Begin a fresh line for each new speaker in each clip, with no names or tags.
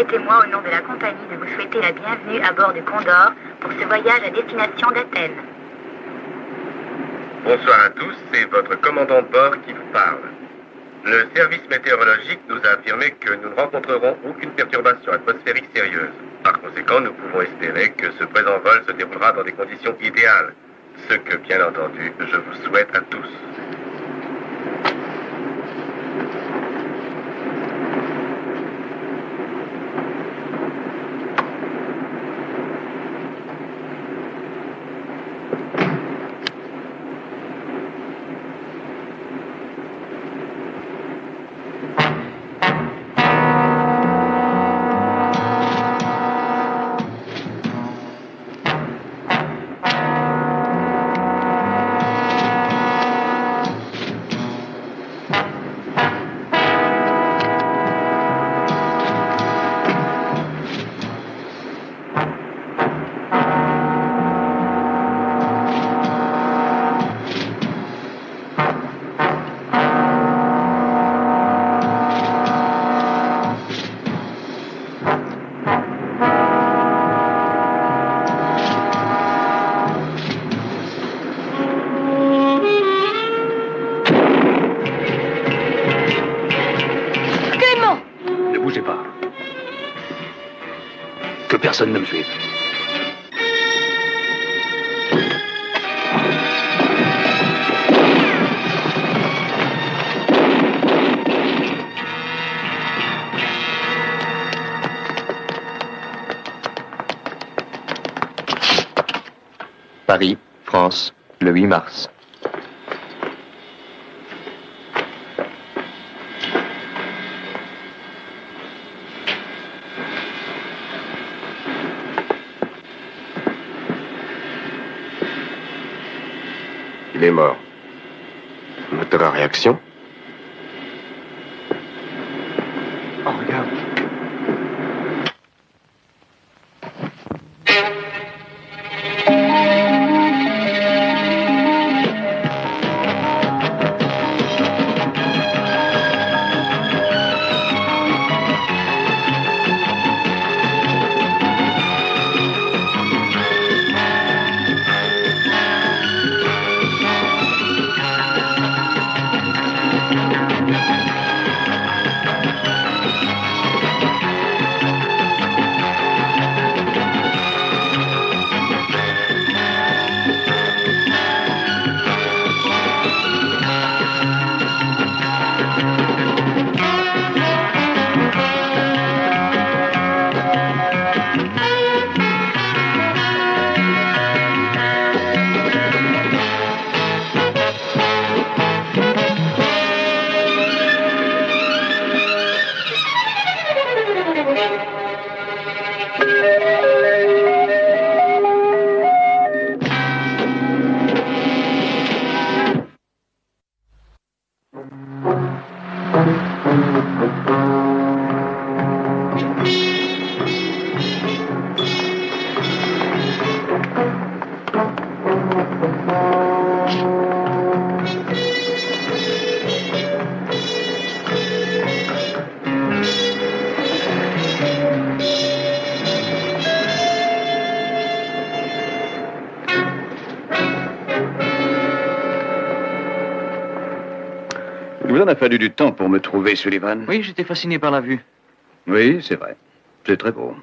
Permettez-moi, au nom de la compagnie, de vous souhaiter la bienvenue à bord du Condor pour ce voyage à destination d'Athènes.
Bonsoir à tous, c'est votre commandant de bord qui vous parle. Le service météorologique nous a affirmé que nous ne rencontrerons aucune perturbation atmosphérique sérieuse. Par conséquent, nous pouvons espérer que ce présent vol se déroulera dans des conditions idéales. Ce que, bien entendu, je vous souhaite à tous.
Personne ne me suive.
Paris, France, le 8 mars.
Il est mort. Moteur à réaction.
Oh, regarde. Il vous en a fallu du temps pour me trouver, Sullivan.
Oui, j'étais fasciné par la vue.
Oui, c'est vrai. C'est très beau.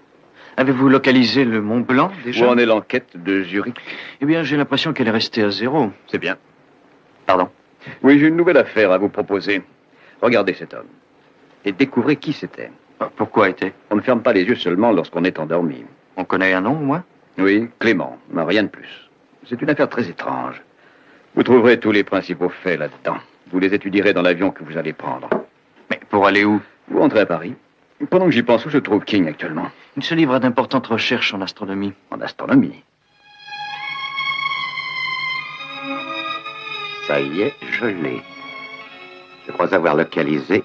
Avez-vous localisé le Mont Blanc, déjà?
Où en est l'enquête de Zurich?
Eh bien, j'ai l'impression qu'elle est restée à zéro.
C'est bien.
Pardon?
Oui, j'ai une nouvelle affaire à vous proposer. Regardez cet homme. Et découvrez qui c'était.
Pourquoi était?
On ne ferme pas les yeux seulement lorsqu'on est endormi.
On connaît un nom, au moins?
Oui, Clément, mais rien de plus. C'est une affaire très étrange. Vous trouverez tous les principaux faits là-dedans. Vous les étudierez dans l'avion que vous allez prendre.
Mais pour aller où?
Vous rentrez à Paris. Pendant que j'y pense, où se trouve King actuellement?
Il se livre à d'importantes recherches en astronomie.
En astronomie?
Ça y est, je l'ai. Je crois avoir localisé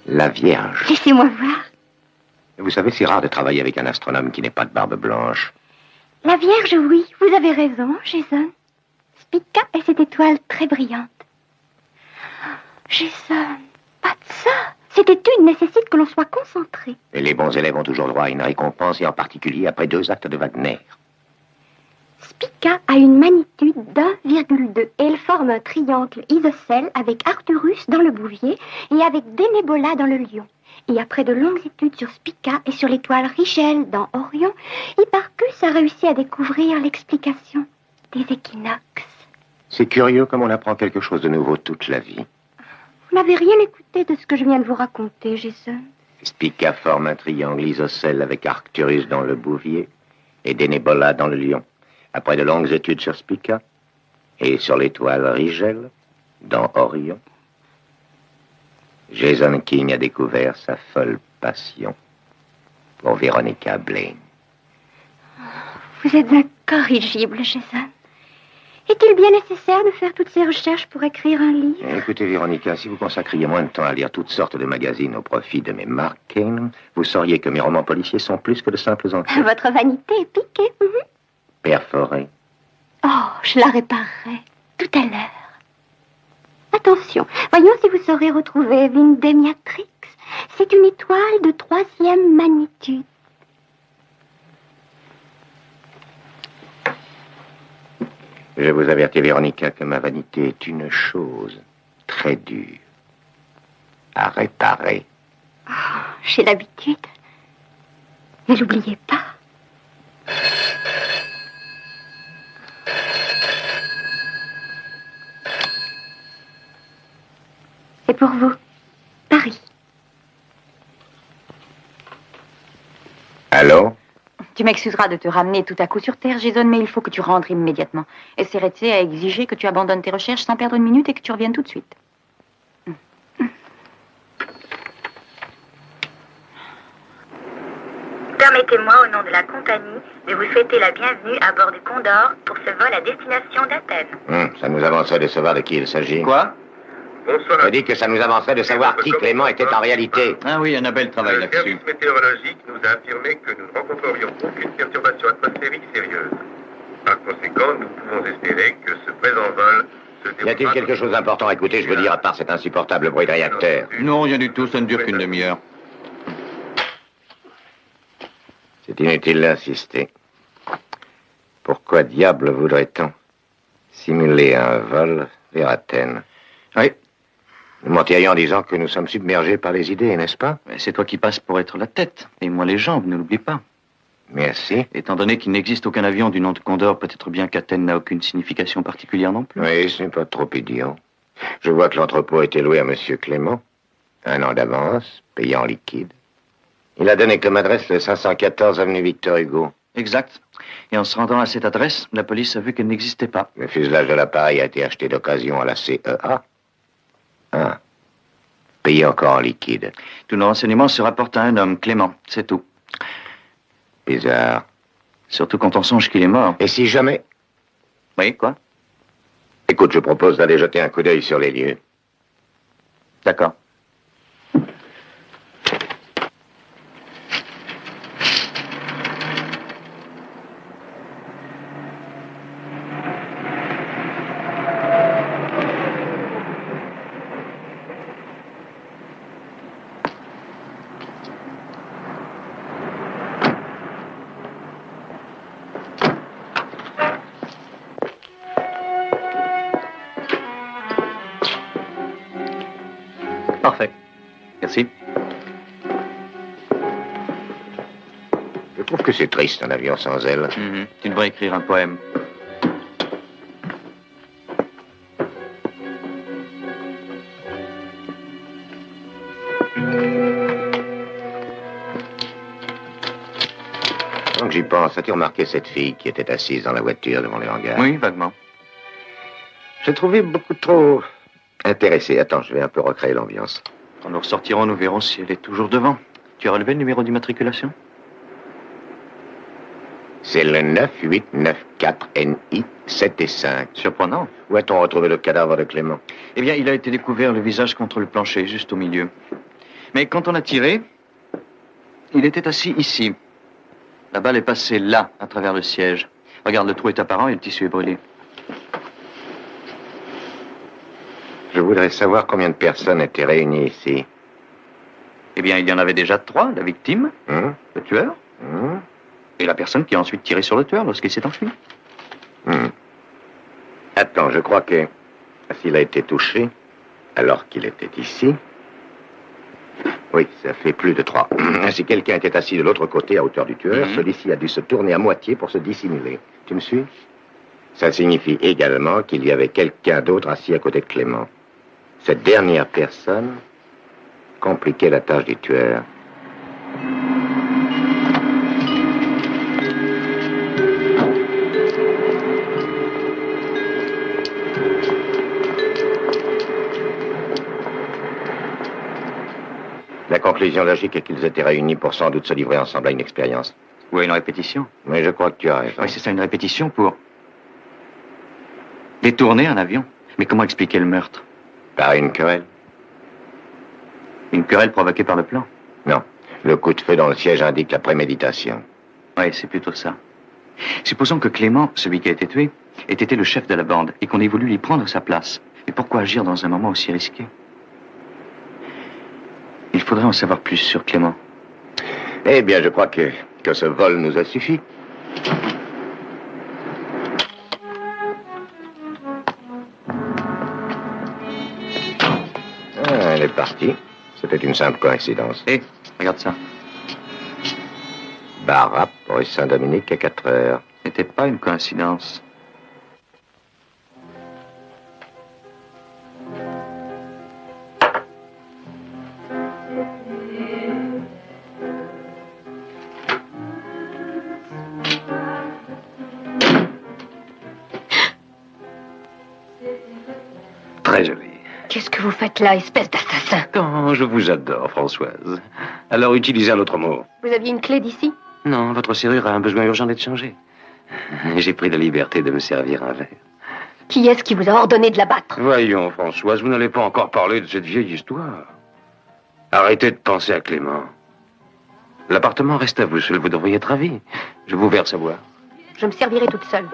la Vierge.
Laissez-moi voir.
Vous savez, c'est rare de travailler avec un astronome qui n'est pas de barbe blanche.
La Vierge, oui, vous avez raison, Jason. Spica est cette étoile très brillante. Jason, pas de ça.
Cette étude nécessite que l'on soit concentré.
Et les bons élèves ont toujours droit à une récompense, et en particulier après 2 actes de Wagner.
Spica a une magnitude d'1,2 et elle forme un triangle isocèle avec Arcturus dans le Bouvier et avec Dénébola dans le Lion. Et après de longues études sur Spica et sur l'étoile Rigel dans Orion, Hipparchus a réussi à découvrir l'explication des équinoxes.
C'est curieux comme on apprend quelque chose de nouveau toute la vie.
Vous n'avez rien écouté de ce que je viens de vous raconter, Jason.
Spica forme un triangle isocèle avec Arcturus dans le Bouvier et Dénébola dans le Lion. Après de longues études sur Spica et sur l'étoile Rigel dans Orion, Jason King a découvert sa folle passion pour Veronica Blaine.
Vous êtes incorrigible, Jason. Est-il bien nécessaire de faire toutes ces recherches pour écrire un livre?
Écoutez, Véronica, si vous consacriez moins de temps à lire toutes sortes de magazines au profit de mes marqués, vous sauriez que mes romans policiers sont plus que de simples enquêtes.
Votre vanité est piquée.
Perforées.
Oh, je la réparerai tout à l'heure. Attention, voyons si vous saurez retrouver Vindemiatrix. C'est une étoile de 3e magnitude.
Je vous avertis, Véronica, que ma vanité est une chose très dure à réparer.
Oh, j'ai l'habitude. Ne l'oubliez pas. C'est pour vous. Paris.
Allô?
Tu m'excuseras de te ramener tout à coup sur Terre, Jason, mais il faut que tu rentres immédiatement. Et Seretse a exigé que tu abandonnes tes recherches sans perdre une minute et que tu reviennes tout de suite.
Permettez-moi, au nom de la compagnie, de vous souhaiter la bienvenue à bord du Condor pour ce vol à destination d'Athènes.
Ça nous avancerait de savoir de qui il s'agit.
Quoi?
Bonsoir.
Je dis que ça nous avancerait de savoir qui Clément était en réalité.
Ah oui, Annabelle travaille
Le
là-dessus.
service météorologique nous a affirmé que nous ne rencontrerions aucune perturbation atmosphérique sérieuse. Par conséquent, nous pouvons espérer que ce présent vol se
Y a-t-il quelque chose d'important à écouter, je veux dire, à part cet insupportable bruit de réacteur?
Non, rien du tout, ça ne dure qu'une demi-heure.
C'est inutile d'insister. Pourquoi diable voudrait-on simuler un vol vers Athènes?
Oui,
Nous mentirions en disant que nous sommes submergés par les idées, n'est-ce pas?
mais c'est toi qui passes pour être la tête, et moi les jambes, ne l'oublie pas.
Merci.
Étant donné qu'il n'existe aucun avion du nom de Condor, peut-être bien qu'Athènes n'a aucune signification particulière non plus.
Oui, ce n'est pas trop idiot. Je vois que l'entrepôt a été loué à Monsieur Clément. 1 an d'avance, payé en liquide. Il a donné comme adresse le 514 avenue Victor Hugo.
Exact. Et en se rendant à cette adresse, la police a vu qu'elle n'existait pas.
Le fuselage de l'appareil a été acheté d'occasion à la CEA. Payé encore en liquide.
Tous nos renseignements se rapportent à un homme, Clément, c'est tout.
Bizarre.
Surtout quand on songe qu'il est mort.
Et si jamais...
Oui, quoi?
Écoute, je propose d'aller jeter un coup d'œil sur les lieux.
D'accord. Parfait. Merci.
Je trouve que c'est triste, un avion sans aile.
Tu devrais écrire un poème.
Donc j'y pense. As-tu remarqué cette fille qui était assise dans la voiture devant le hangar?
Oui, vaguement.
J'ai trouvé beaucoup trop intéressée. Attends, je vais un peu recréer l'ambiance.
Quand nous ressortirons, nous verrons si elle est toujours devant. Tu as relevé le numéro d'immatriculation?
C'est le 9894NI 7 et 5.
Surprenant.
Où a-t-on retrouvé le cadavre de Clément?
Eh bien, il a été découvert le visage contre le plancher, juste au milieu. Mais quand on a tiré, il était assis ici. La balle est passée là, à travers le siège. Regarde, le trou est apparent et le tissu est brûlé.
Je voudrais savoir combien de personnes étaient réunies ici
Eh bien, il y en avait déjà 3, la victime, le tueur, et la personne qui a ensuite tiré sur le tueur lorsqu'il s'est enfui.
Attends, je crois que s'il a été touché alors qu'il était ici... Oui, ça fait plus de 3. Si quelqu'un était assis de l'autre côté à hauteur du tueur, celui-ci a dû se tourner à moitié pour se dissimuler. Tu me suis? Ça signifie également qu'il y avait quelqu'un d'autre assis à côté de Clément. Cette dernière personne compliquait la tâche du tueur. La conclusion logique est qu'ils étaient réunis pour sans doute se livrer ensemble à une expérience.
Ou à une répétition.
Mais je crois que tu as raison.
Oui, c'est ça, une répétition pour détourner un avion. Mais comment expliquer le meurtre?
Par une querelle?
Une querelle provoquée par le plan?
Non. Le coup de feu dans le siège indique la préméditation.
Oui, c'est plutôt ça. Supposons que Clément, celui qui a été tué, ait été le chef de la bande et qu'on ait voulu lui prendre sa place. Mais pourquoi agir dans un moment aussi risqué? Il faudrait en savoir plus sur Clément.
Eh bien, je crois que ce vol nous a suffi. Ah, elle est partie. C'était une simple coïncidence.
Hé, regarde ça.
Barrap, rue Saint-Dominique, à 4 heures.
C'était pas une coïncidence.
Très joli.
Qu'est-ce que vous faites là, espèce d'assassin?
Oh, je vous adore, Françoise. Alors utilisez un autre mot.
Vous aviez une clé d'ici?
Non, votre serrure a un besoin urgent d'être changée. J'ai pris la liberté de me servir un verre.
Qui est-ce qui vous a ordonné de la battre?
Voyons, Françoise, vous n'allez pas encore parler de cette vieille histoire. Arrêtez de penser à Clément. L'appartement reste à vous seul, vous devriez être ravi. Je vous verse à boire.
Je me servirai toute seule.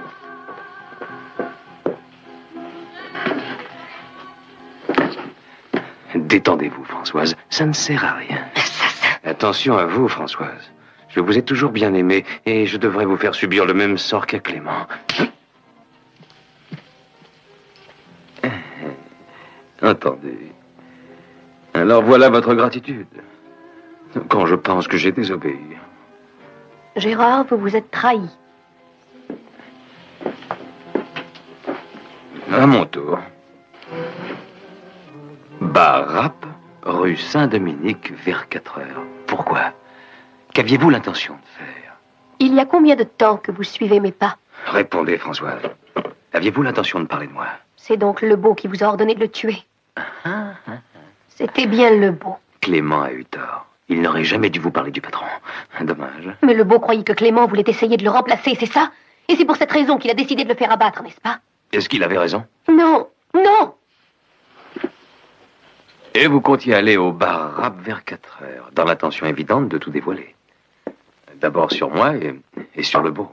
Détendez-vous, Françoise. Ça ne sert à rien. Attention à vous, Françoise. Je vous ai toujours bien aimé et je devrais vous faire subir le même sort qu'à Clément. Entendez. Alors voilà votre gratitude. Quand je pense que j'ai désobéi.
Gérard, vous vous êtes trahi.
À mon tour. Barrap, rue Saint-Dominique, vers 4 heures. Pourquoi? Qu'aviez-vous l'intention de faire?
Il y a combien de temps que vous suivez mes pas?
Répondez, Françoise. Aviez-vous l'intention de parler de moi?
C'est donc Lebeau qui vous a ordonné de le tuer. C'était bien Lebeau.
Clément a eu tort. Il n'aurait jamais dû vous parler du patron. Dommage.
Mais Lebeau croyait que Clément voulait essayer de le remplacer, c'est ça? Et c'est pour cette raison qu'il a décidé de le faire abattre, n'est-ce pas?
Est-ce qu'il avait raison?
Non, non!
Et vous comptiez aller au bar Rap vers 4 heures, dans l'intention évidente de tout dévoiler. D'abord sur moi et sur Lebeau.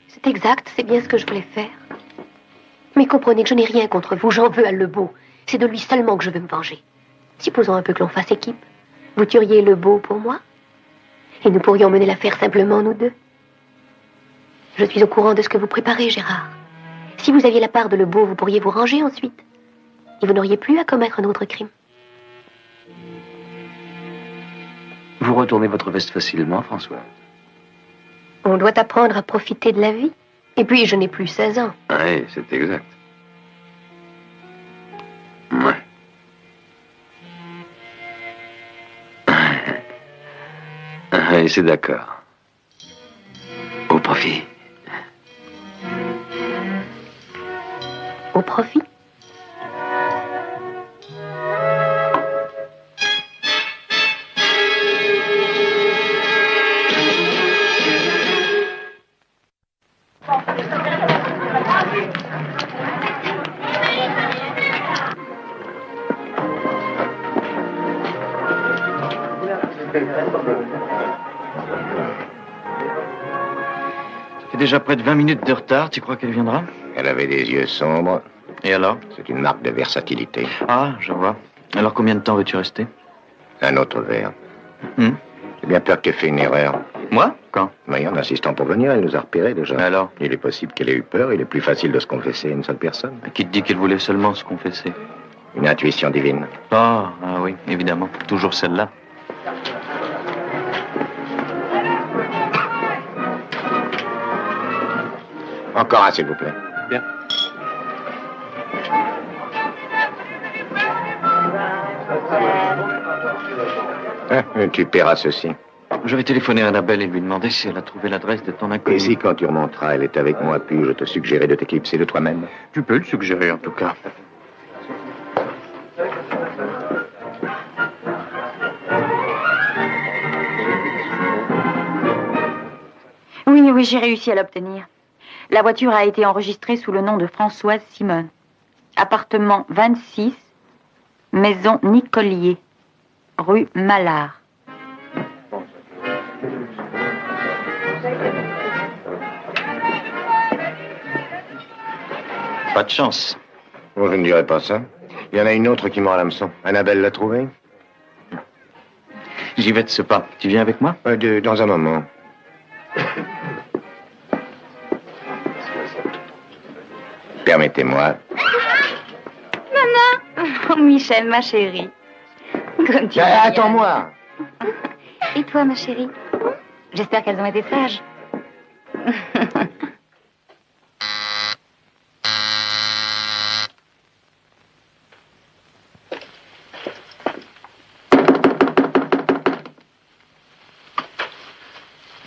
C'est exact, c'est bien ce que je voulais faire. Mais comprenez que je n'ai rien contre vous, j'en veux à Lebeau. C'est de lui seulement que je veux me venger. Supposons un peu que l'on fasse équipe. Vous tueriez Lebeau pour moi? Et nous pourrions mener l'affaire simplement, nous deux. Je suis au courant de ce que vous préparez, Gérard. Si vous aviez la part de Lebeau, vous pourriez vous ranger ensuite. Et vous n'auriez plus à commettre un autre crime.
Vous retournez votre veste facilement, François?
On doit apprendre à profiter de la vie. Et puis, je n'ai plus 16 ans.
Oui, c'est exact. Ouais. Oui, c'est d'accord. Au profit.
Au profit?
Ça fait déjà près de 20 minutes de retard. Tu crois qu'elle viendra?
Elle avait des yeux sombres.
Et alors?
C'est une marque de versatilité.
Ah, je vois. Alors combien de temps veux-tu rester?
Un autre verre. J'ai bien peur qu'elle ait fait une erreur.
Moi? Quand?
Oui, en insistant pour venir, elle nous a repérés déjà.
Alors?
Il est possible qu'elle ait eu peur. Il est plus facile de se confesser à une seule personne.
Qui te dit qu'elle voulait seulement se confesser?
Une intuition divine.
Ah oui, évidemment. Toujours celle-là.
Encore un, s'il vous plaît.
Bien.
Tu paieras ceci.
Je vais téléphoner à Annabelle et lui demander si elle a trouvé l'adresse de ton inconnu.
Et si, quand tu remonteras, elle est avec moi, puis-je te suggérer de t'éclipser de toi-même?
Tu peux le suggérer, en tout cas.
Oui, j'ai réussi à l'obtenir. La voiture a été enregistrée sous le nom de Françoise Simone. Appartement 26, maison Nicolier, rue Mallard.
Pas de chance.
Bon, je ne dirais pas ça. Il y en a une autre qui mord l'hameçon. Annabelle l'a trouvée?
J'y vais de ce pas. Tu viens avec moi?
Dans un moment. Permettez-moi.
Maman! Oh, Michel, ma chérie. Comme tu vas.
Attends-moi.
Et toi, ma chérie? J'espère qu'elles ont été sages.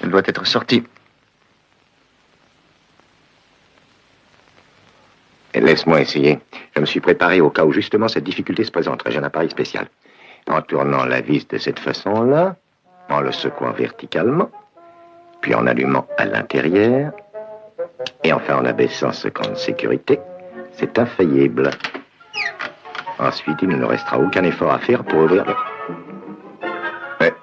Elle doit être sortie.
Laisse-moi essayer. Je me suis préparé au cas où justement cette difficulté se présenterait. J'ai un appareil spécial. En tournant la vis de cette façon-là, en le secouant verticalement, puis en allumant à l'intérieur, et enfin en abaissant ce camp de sécurité, c'est infaillible. Ensuite, il ne nous restera aucun effort à faire pour ouvrir le... Ouais.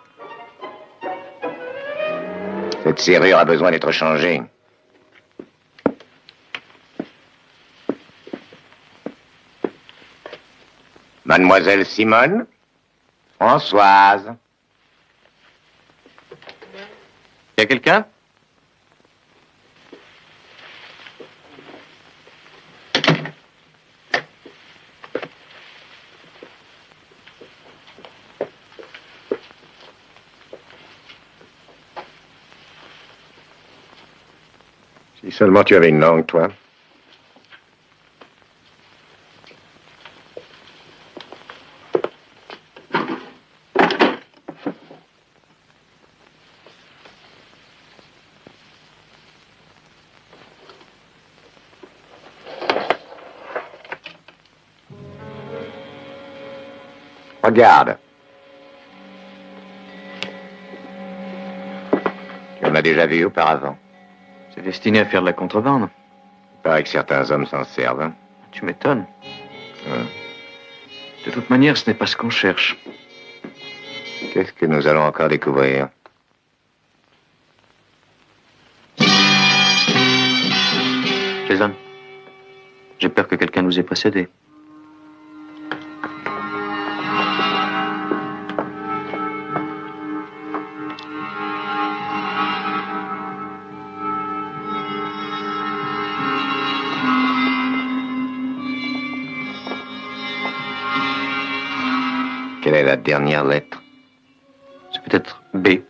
Cette serrure a besoin d'être changée. Mademoiselle Simone? Françoise?
Y a quelqu'un?
Si seulement tu avais une langue, toi. Regarde. Tu en as déjà vu auparavant.
C'est destiné à faire de la contrebande.
Il paraît que certains hommes s'en servent. Hein.
Tu m'étonnes. De toute manière, ce n'est pas ce qu'on cherche.
Qu'est-ce que nous allons encore découvrir?
Jason, j'ai peur que quelqu'un nous ait précédés.
Quelle est la dernière lettre?
C'est peut-être B.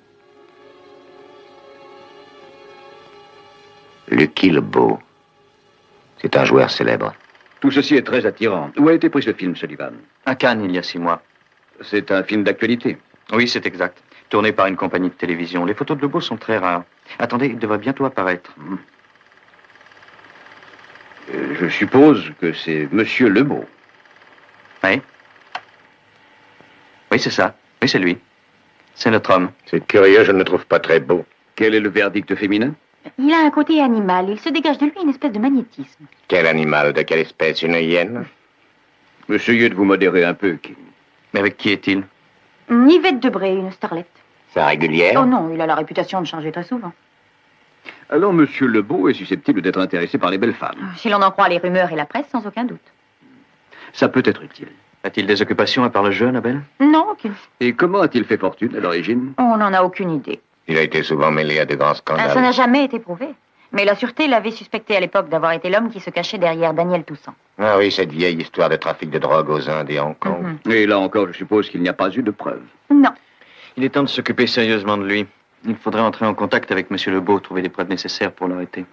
Lucky le Beau. C'est un joueur célèbre.
Tout ceci est très attirant. Où a été pris ce film, Sullivan?
À Cannes, il y a 6 mois.
C'est un film d'actualité.
Oui, c'est exact. Tourné par une compagnie de télévision. Les photos de Lebeau sont très rares. Attendez, il devrait bientôt apparaître.
Je suppose que c'est Monsieur Lebeau.
Oui. Oui, c'est ça. Oui, c'est lui. C'est notre homme.
C'est curieux, je ne le trouve pas très beau.
Quel est le verdict féminin?
Il a un côté animal. Il se dégage de lui une espèce de magnétisme.
Quel animal? De quelle espèce? Une hyène?
Essayez de vous modérer un peu, Kim.
Mais avec qui est-il?
Yvette Debré, une starlette.
C'est régulière?
Oh non, il a la réputation de changer très souvent.
Alors, Monsieur Lebeau est susceptible d'être intéressé par les belles femmes.
Si l'on en croit les rumeurs et la presse, sans aucun doute.
Ça peut être utile.
A-t-il des occupations à part le jeu, Annabelle?
Non, aucune.
Et comment a-t-il fait fortune à l'origine?
On n'en a aucune idée.
Il a été souvent mêlé à de grands scandales.
Ça n'a jamais été prouvé. Mais la sûreté l'avait suspecté à l'époque d'avoir été l'homme qui se cachait derrière Daniel Toussaint.
Ah oui, cette vieille histoire de trafic de drogue aux Indes et Hong Kong.
Et là encore, je suppose qu'il n'y a pas eu de preuves.
Non.
Il est temps de s'occuper sérieusement de lui. Il faudrait entrer en contact avec M. Lebeau, trouver les preuves nécessaires pour l'arrêter.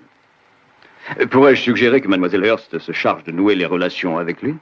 Pourrais-je suggérer que Mademoiselle Hearst se charge de nouer les relations avec lui?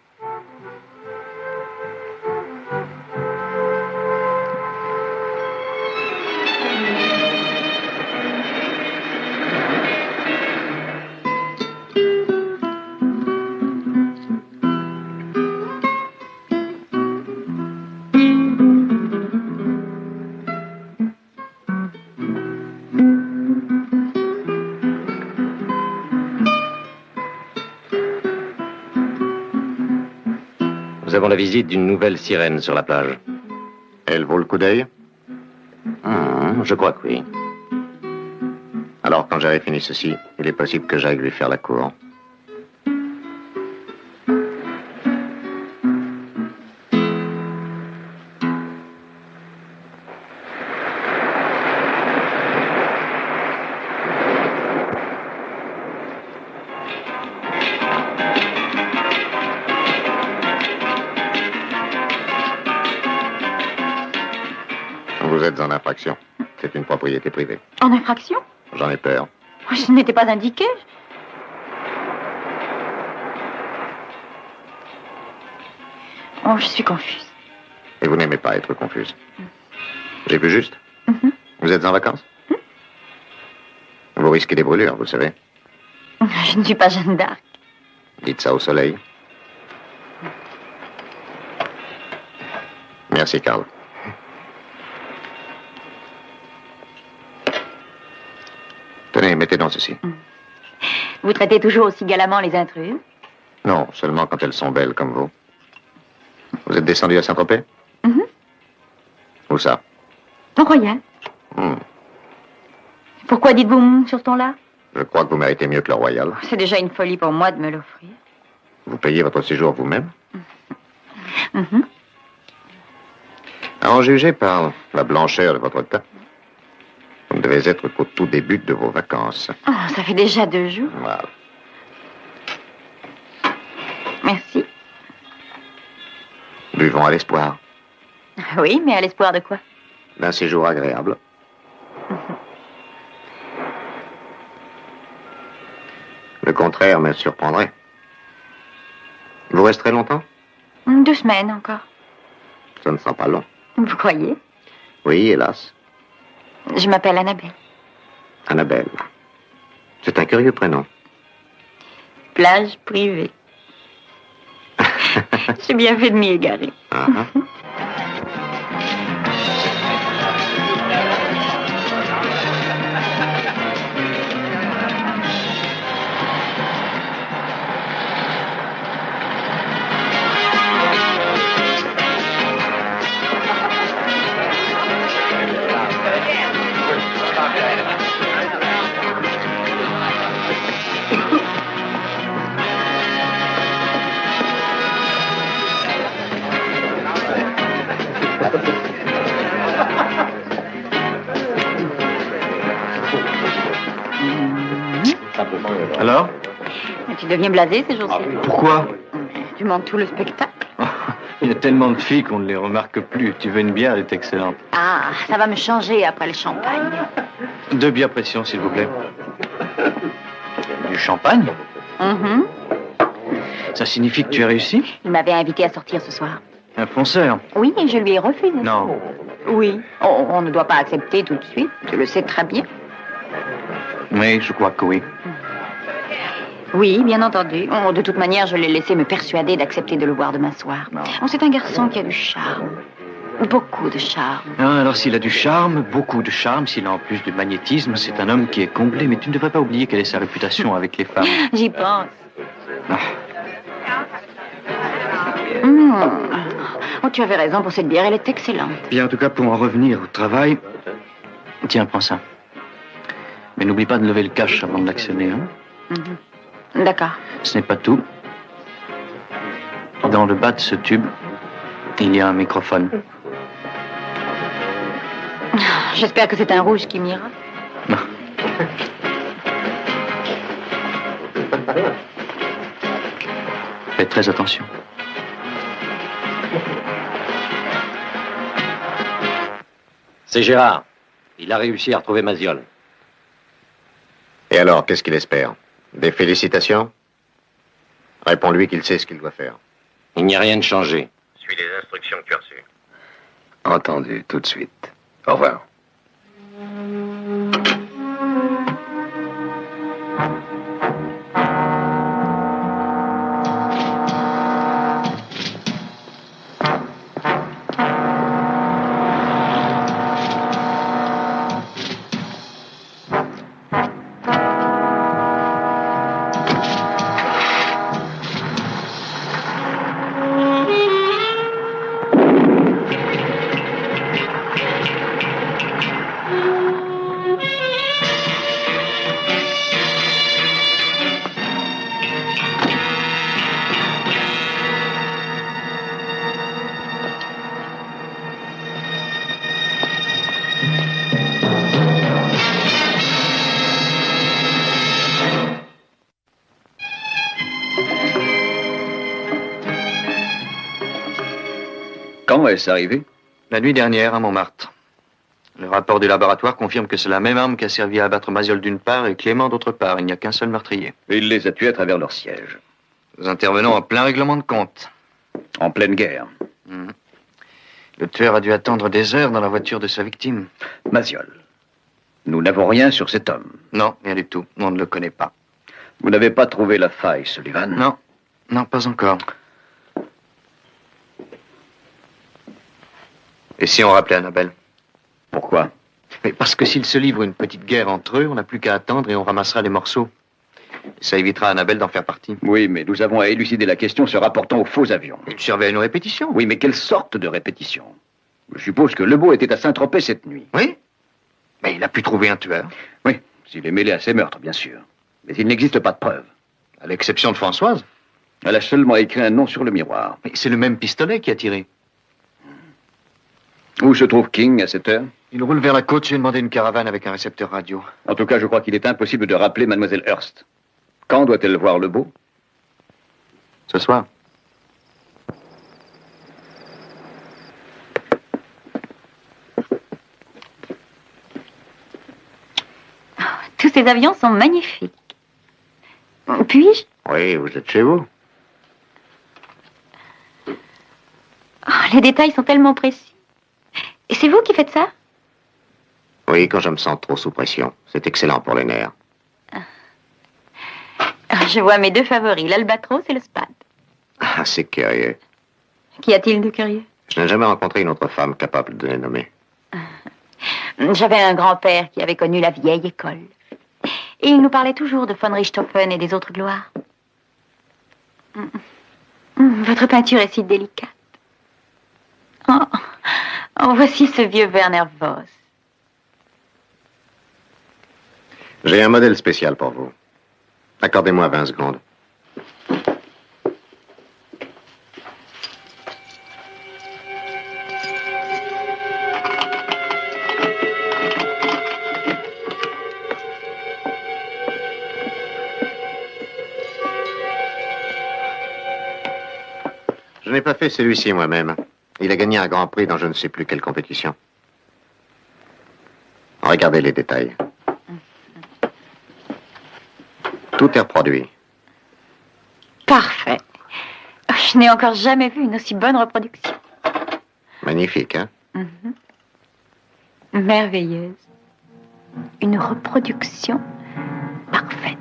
Nous avons la visite d'une nouvelle sirène sur la plage.
Elle vaut le coup d'œil?
Je crois que oui.
Alors, quand j'aurai fini ceci, il est possible que j'aille lui faire la cour. Vous êtes en infraction. C'est une propriété privée.
En infraction?
J'en ai peur.
Je n'étais pas indiquée. Oh, je suis confuse.
Et vous n'aimez pas être confuse. J'ai vu juste? Vous êtes en vacances? Vous risquez des brûlures, vous savez.
Je ne suis pas Jeanne d'Arc.
Dites ça au soleil. Merci, Karl. Tenez, mettez donc ceci.
Vous traitez toujours aussi galamment les intruses?
Non, seulement quand elles sont belles comme vous. Vous êtes descendu à Saint-Tropez? Où ça?
Port-Royal. Pourquoi dites-vous sur ce ton-là?
Je crois que vous méritez mieux que le Royal.
C'est déjà une folie pour moi de me l'offrir.
Vous payez votre séjour vous-même? À en juger par la blancheur de votre teint, vous ne devez être qu'au tout début de vos vacances.
Oh, ça fait déjà 2 jours.
Voilà.
Merci.
Buvons à l'espoir
Oui, mais à l'espoir de quoi?
d'un séjour agréable. Le contraire me surprendrait. Vous resterez longtemps?
2 semaines encore.
Ça ne sera pas long.
Vous croyez?
Oui, hélas.
Je m'appelle Annabelle.
Annabelle. C'est un curieux prénom.
Plage privée. J'ai bien fait de m'y égarer.
Alors?
Tu deviens blasé ces jours-ci.
Pourquoi?
Tu manques tout le spectacle.
Il y a tellement de filles qu'on ne les remarque plus. Tu veux une bière, elle est excellente.
Ah, ça va me changer après le champagne.
2 bières pression, s'il vous plaît. Du champagne? Ça signifie que tu as réussi?
Il m'avait invité à sortir ce soir.
Un fonceur?
Oui, et je lui ai refusé.
Non.
Oui. On ne doit pas accepter tout de suite. Tu le sais très bien.
Oui, je crois que oui.
Oui, bien entendu. Oh, de toute manière, je l'ai laissé me persuader d'accepter de le voir demain soir. Oh, c'est un garçon qui a du charme. Beaucoup de charme.
Ah, alors s'il a du charme, beaucoup de charme, s'il a en plus du magnétisme, c'est un homme qui est comblé. Mais tu ne devrais pas oublier quelle est sa réputation avec les femmes.
J'y pense.
Ah.
Oh, tu avais raison pour cette bière, elle est excellente.
Bien, en tout cas, pour en revenir au travail... Tiens, prends ça. Mais n'oublie pas de lever le cache avant de l'actionner, hein?
D'accord.
Ce n'est pas tout. Dans le bas de ce tube, Il y a un microphone.
J'espère que c'est un rouge qui m'ira.
Faites très attention.
C'est Gérard. Il a réussi à retrouver Maziol.
Et alors, qu'est-ce qu'il espère? Des félicitations? Réponds-lui qu'il sait ce qu'il doit faire.
Il n'y a rien de changé.
Suis les instructions que tu as reçues.
Entendu, tout de suite. Au revoir.
Quand est-ce arrivé?
La nuit dernière, à Montmartre. Le rapport du laboratoire confirme que c'est la même arme qui a servi à abattre Maziol d'une part et Clément d'autre part. Il n'y a qu'un seul meurtrier.
Et il les a tués à travers leur siège.
Nous intervenons en plein règlement de compte.
En pleine guerre.
Le tueur a dû attendre des heures dans la voiture de sa victime.
Maziol. Nous n'avons rien sur cet homme.
Non, rien du tout. On ne le connaît pas.
Vous n'avez pas trouvé la faille, Sullivan?
Non. Non, pas encore. Et si on rappelait Annabelle?
Pourquoi?
Mais parce que s'il se livre une petite guerre entre eux, on n'a plus qu'à attendre et on ramassera les morceaux. Et ça évitera à Annabelle d'en faire partie.
Oui, mais nous avons à élucider la question se rapportant aux faux avions.
Il surveille nos répétitions.
Oui, mais quelle sorte de répétition? Je suppose que Lebeau était à Saint-Tropez cette nuit.
Oui. Mais il a pu trouver un tueur.
Oui, s'il est mêlé à ces meurtres, bien sûr. Mais il n'existe pas de preuves.
À l'exception de Françoise.
Elle a seulement écrit un nom sur le miroir.
Mais c'est le même pistolet qui a tiré.
Où se trouve King à cette heure?
Il roule vers la côte, j'ai demandé une caravane avec un récepteur radio.
En tout cas, je crois qu'il est impossible de rappeler Mademoiselle Hearst. Quand doit-elle voir Lebeau?
Ce soir.
Tous ces avions sont magnifiques. Puis-je?
Oui, vous êtes chez vous.
Oh, les détails sont tellement précis. Et c'est vous qui faites ça?
Oui, quand je me sens trop sous pression. C'est excellent pour les nerfs.
Je vois mes deux favoris, l'Albatros et le Spad.
Ah, c'est curieux.
Qu'y a-t-il de curieux?
Je n'ai jamais rencontré une autre femme capable de les nommer.
J'avais un grand-père qui avait connu la vieille école. Et il nous parlait toujours de von Richthofen et des autres gloires. Votre peinture est si délicate. Oh, voici ce vieux Werner Voss.
J'ai un modèle spécial pour vous. Accordez-moi 20 secondes. Je n'ai pas fait celui-ci moi-même. Il a gagné un grand prix dans je ne sais plus quelle compétition. Regardez les détails. Tout est reproduit.
Parfait. Je n'ai encore jamais vu une aussi bonne reproduction.
Magnifique, hein?
Merveilleuse. Une reproduction parfaite.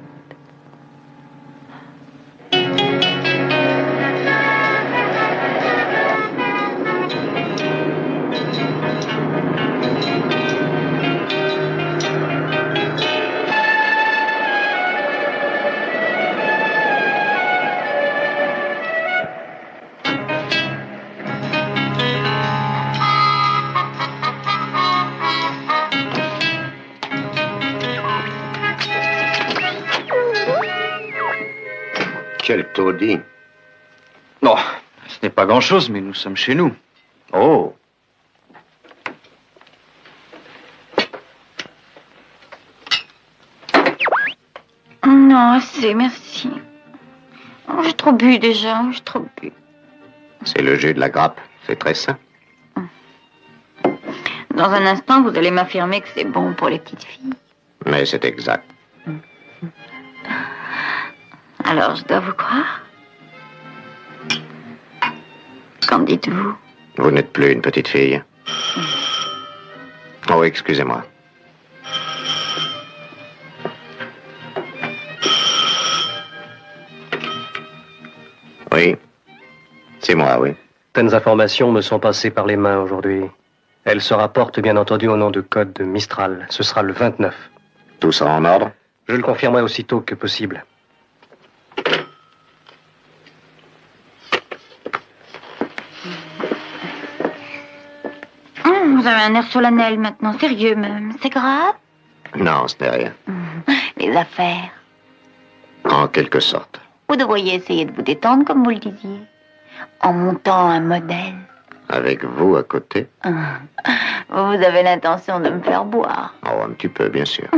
Quel taudis.
Non, ce n'est pas grand-chose, mais nous sommes chez nous. Oh.
Non, assez, merci. Oh, j'ai trop bu déjà, j'ai trop bu.
C'est le jus de la grappe. C'est très sain.
Dans un instant, vous allez m'affirmer que c'est bon pour les petites filles.
Mais c'est exact.
Alors, je dois vous croire? Qu'en dites-vous?
Vous n'êtes plus une petite fille. Oh, excusez-moi. Oui. C'est moi, oui.
Certaines informations me sont passées par les mains aujourd'hui. Elles se rapportent bien entendu au nom de code de Mistral. Ce sera le 29.
Tout sera en ordre?
Je le confirmerai aussitôt que possible.
Vous avez un air solennel maintenant, sérieux même. C'est grave?
Non, ce n'est rien.
Les affaires.
En quelque sorte.
Vous devriez essayer de vous détendre, comme vous le disiez. En montant un modèle.
Avec vous à côté?
Vous avez l'intention de me faire boire.
Oh, un petit peu, bien sûr.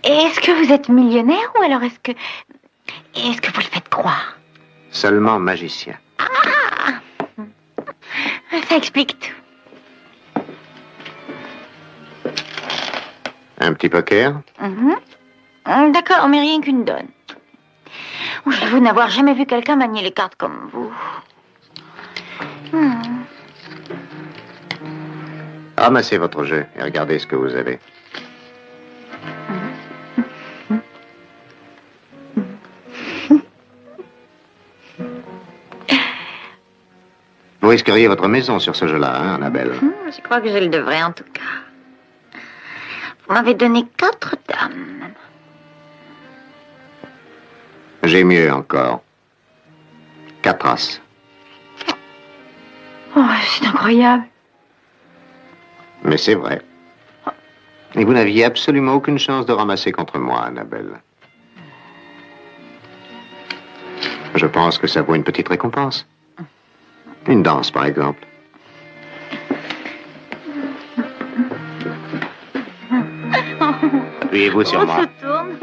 Est-ce que vous êtes millionnaire ou alors est-ce que vous le faites croire?
Seulement magicien.
Ça explique tout.
Un petit poker?
D'accord, mais rien qu'une donne. J'avoue n'avoir jamais vu quelqu'un manier les cartes comme vous.
Ramassez votre jeu et regardez ce que vous avez. Vous risqueriez votre maison sur ce jeu-là, hein, Annabelle?
Je crois que je le devrais, en tout cas. Vous m'avez donné 4 dames.
J'ai mieux encore. 4 as.
Oh, c'est incroyable.
Mais c'est vrai. Et vous n'aviez absolument aucune chance de ramasser contre moi, Annabelle. Je pense que ça vaut une petite récompense. Une danse, par exemple. Appuyez-vous sur moi.
On se tourne.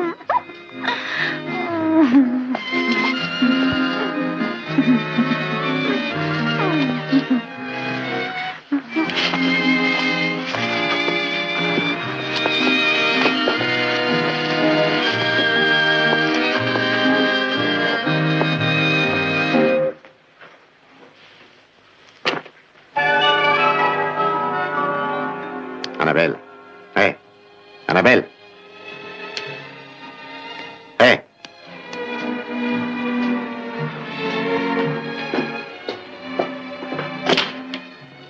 Annabelle. Hé. Annabelle. Hé.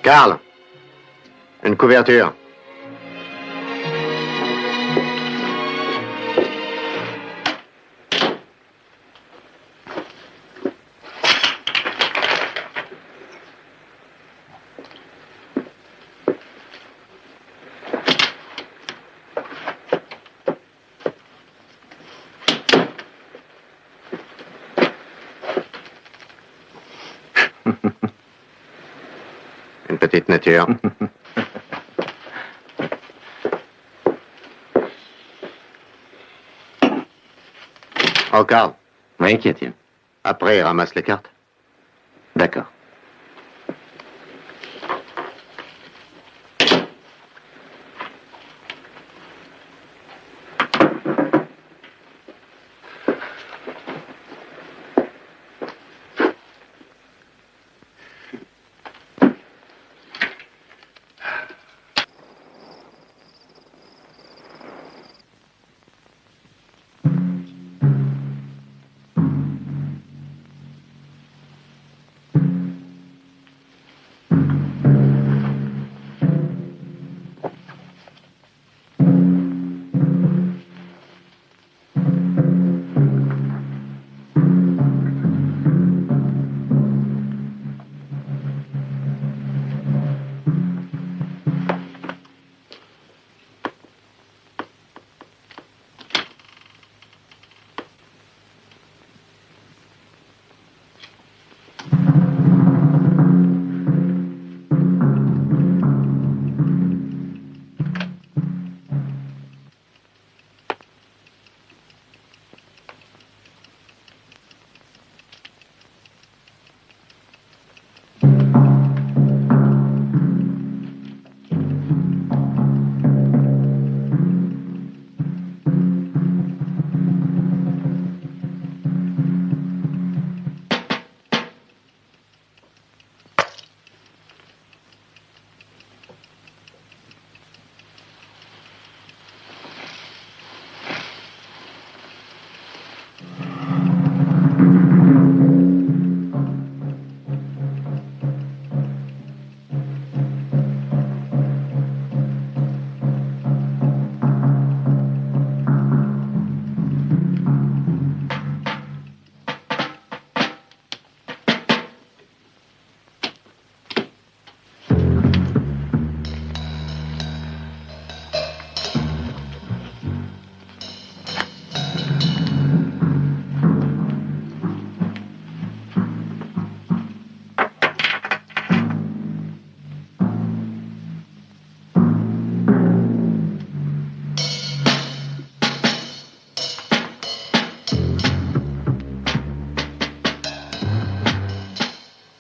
Karl. Une couverture. Une petite nature. Oh, Karl.
Oui, qu'y a-t-il?
Après, ramasse les cartes.
D'accord.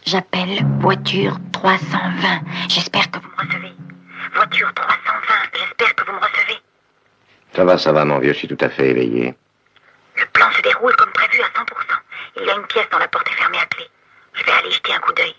J'appelle voiture 320. J'espère que vous me
Recevez. Voiture 320, j'espère que vous me recevez.
Ça va, mon vieux, je suis tout à fait éveillé.
Le plan se déroule comme prévu à 100%. Il y a une pièce dont la porte est fermée à clé. Je vais aller jeter un coup d'œil.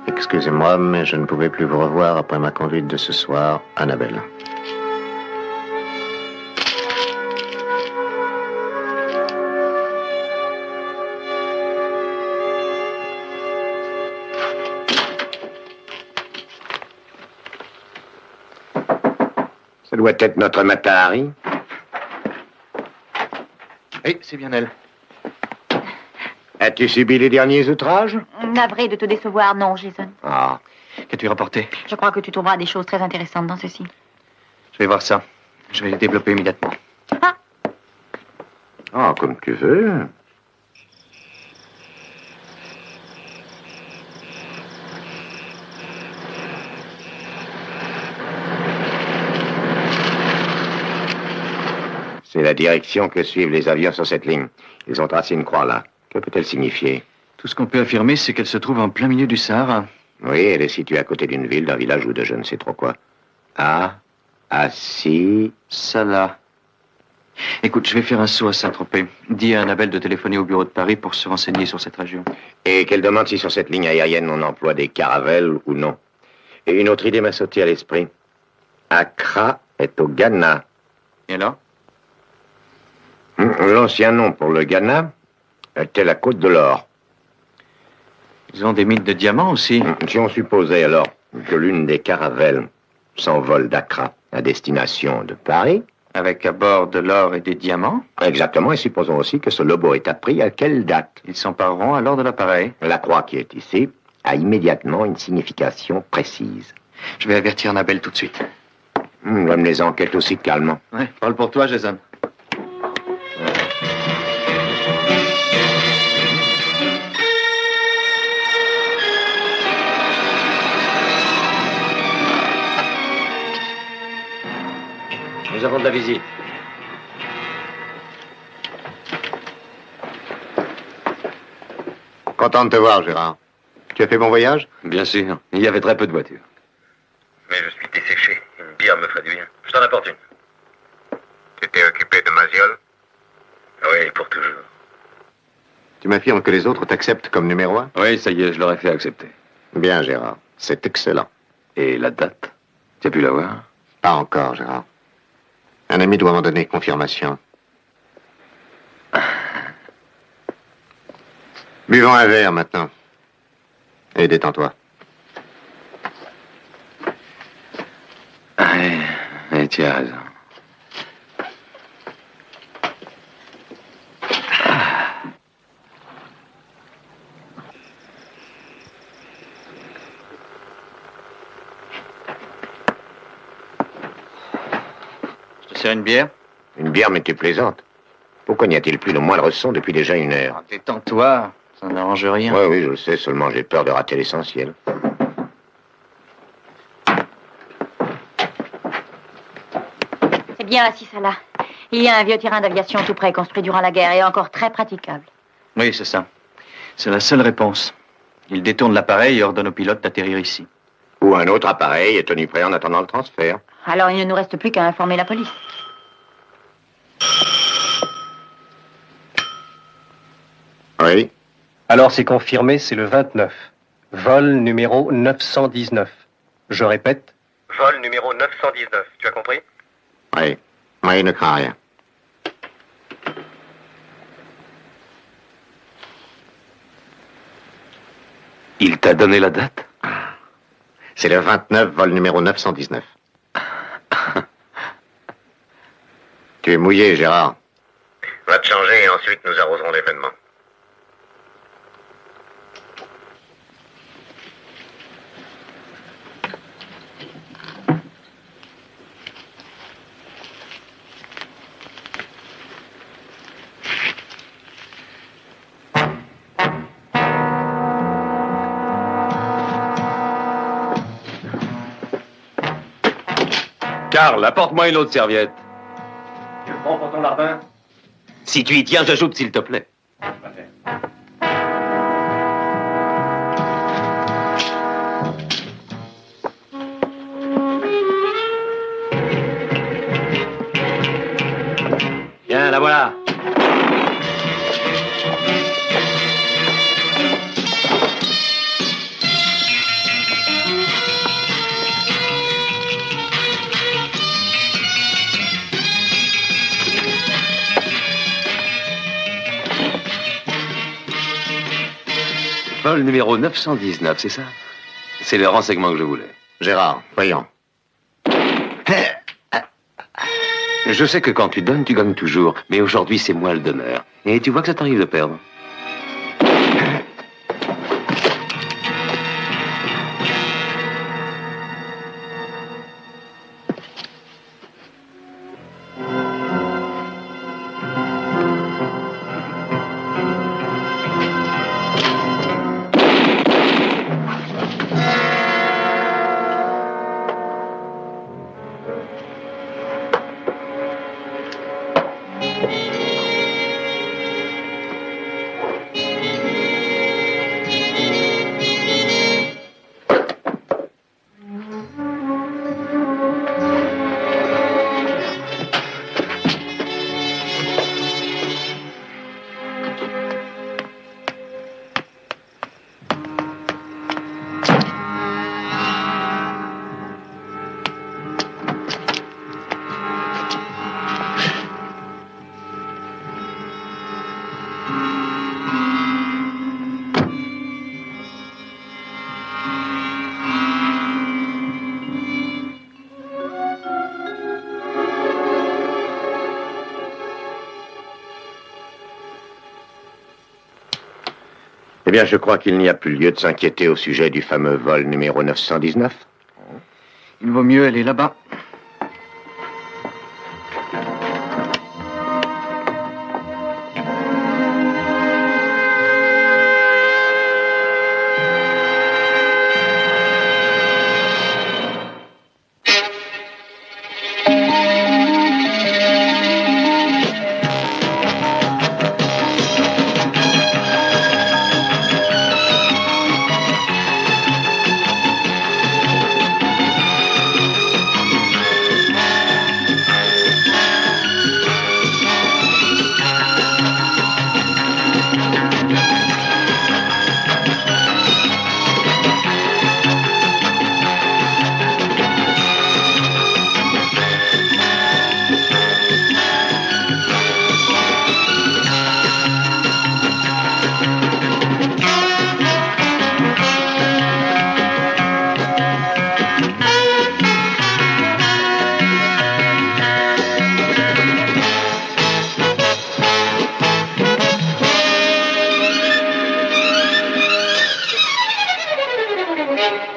Excusez-moi, mais je ne pouvais plus vous revoir après ma conduite de ce soir, Annabelle. Ça doit être notre Matahari.
Oui, c'est bien elle.
As-tu subi les derniers outrages?
Navré de te décevoir, non, Jason.
Ah,
Qu'as-tu rapporté?
Je crois que tu trouveras des choses très intéressantes dans ceci.
Je vais voir ça. Je vais les développer immédiatement.
ah, comme tu veux. C'est la direction que suivent les avions sur cette ligne. Ils ont tracé une croix là. Que peut-elle signifier?
Tout ce qu'on peut affirmer, c'est qu'elle se trouve en plein milieu du Sahara.
Oui, elle est située à côté d'une ville, d'un village ou de je ne sais trop quoi. Ah, Assis.
Salah. Écoute, je vais faire un saut à Saint-Tropez. Dis à Annabelle de téléphoner au bureau de Paris pour se renseigner sur cette région.
Et qu'elle demande si sur cette ligne aérienne on emploie des caravelles ou non. Et une autre idée m'a sauté à l'esprit. Accra est au Ghana.
Et alors?
L'ancien nom pour le Ghana était la Côte de l'Or.
Ils ont des mines de diamants aussi.
Si on supposait alors que l'une des caravelles s'envole d'Accra à destination de Paris.
Avec à bord de l'or et des diamants?
Exactement, et supposons aussi que ce lobo est appris à quelle date.
Ils s'empareront alors de l'appareil.
La croix qui est ici a immédiatement une signification précise.
Je vais avertir Annabelle tout de suite.
Comme les enquêtes aussi calmement.
Ouais, parle pour toi, Jason.
Nous avons de la visite.
Content de te voir, Gérard. Tu as fait bon voyage?
Bien sûr. Il y avait très peu de voitures.
Mais je suis desséché. Une bière me ferait du bien. Je t'en apporte une. Tu t'es occupé de Maziol? Oui, pour toujours.
Tu m'affirmes que les autres t'acceptent comme numéro 1?
Oui, ça y est, je leur ai fait accepter.
Bien, Gérard. C'est excellent.
Et la date? Tu as pu la voir?
Pas encore, Gérard. Un ami doit m'en donner confirmation. Buvons un verre maintenant. Et détends-toi.
Oui, tu as raison.
Je te sers une bière?
Une bière, mais tu plaisantes. Pourquoi n'y a-t-il plus le moindre son depuis déjà 1 heure?
Ah, détends-toi, ça n'arrange rien.
Oui, oui, je le sais, seulement j'ai peur de rater l'essentiel.
C'est bien assis, ça là. Il y a un vieux terrain d'aviation tout près, construit durant la guerre et encore très praticable.
Oui, c'est ça. C'est la seule réponse. Il détourne l'appareil et ordonne au pilote d'atterrir ici.
Ou un autre appareil est tenu prêt en attendant le transfert.
Alors il ne nous reste plus qu'à informer la police.
Oui.
Alors c'est confirmé, c'est le 29. Vol numéro 919. Je répète.
Vol numéro 919. Tu as compris?
Oui. Oui, ne crains rien.
Il t'a donné la date?
C'est le 29, vol numéro 919. Tu es mouillé, Gérard.
Va te changer et ensuite nous arroserons l'événement.
Karl, apporte-moi une autre serviette.
Tu le prends pour ton larbin?
Si tu y tiens, j'ajoute, s'il te plaît.
Bien, la voilà.
Vol numéro 919, c'est ça? C'est le renseignement que je voulais.
Gérard, voyons.
Je sais que quand tu donnes, tu gagnes toujours. Mais aujourd'hui, c'est moi le donneur. Et tu vois que ça t'arrive de perdre.
Eh bien, je crois qu'il n'y a plus lieu de s'inquiéter au sujet du fameux vol numéro 919.
Il vaut mieux aller là-bas.
Thank you.